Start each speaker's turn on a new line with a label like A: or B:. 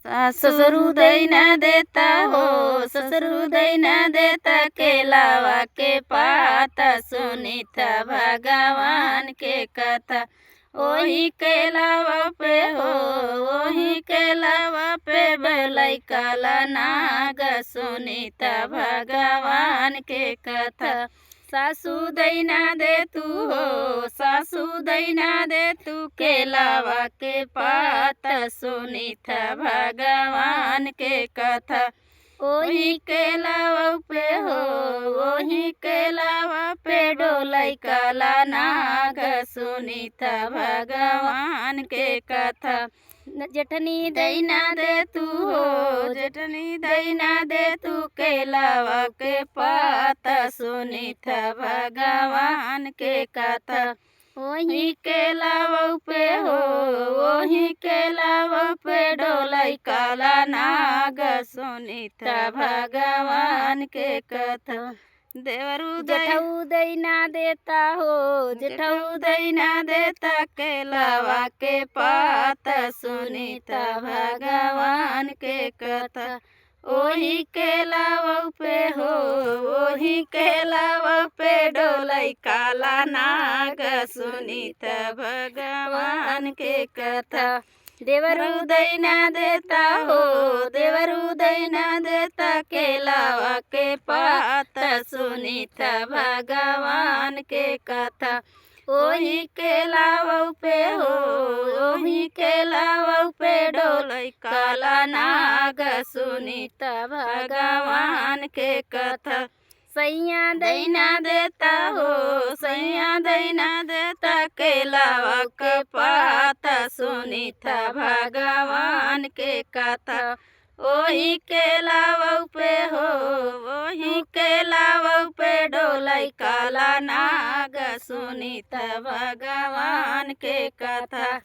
A: ससुर हुँदैन देता हो, ससुर हुँदैन देता केलावा के पाता, सुनित भगवान के कथा। ओही केलावा पे हो, ओही केलावा पे बेलै काला नाग, सुनित भगवान के कथा। सासू दैना दे तू हो, सासू दैना दे तू केलावा के पाता, सुनित भगवान के कथा। ओही केलावा पे हो, ओही केलावा पे डोलै काला नाग, सुनित भगवान के कथा। जेठनी दैना दे तू हो, जेठनी दैना दे तू केलावा के पाता, सुनित भगवान के कथा। ओही केलावा पे हो, ओही केलावा पे डोलै काला नाग, सुनित भगवान के कथा। देवरू जेठऊ दैना देता हो, जेठऊ दैना देता केलावा के पाता, सुनित भगवान के कथा। ओही केलावा पे हो, ओही केलावा पे डोलै काला नाग, सुनित भगवान के कथा। देवरू दैना देता हो, देवरू दैना देता केलावा के पाता, सुनित भगवान के कथा। ओही केलावा पे हो, ओही केलावा पे डोलै काला नाग, सुनित भगवान के कथा। सैया दैना देता हो, सैया दैना देता केलावा के पाता, सुनित भगवान के कथा। ओही केलावा पे हो, ओही केलावा पे डोलै काला नाग, सुनित भगवान के कथा।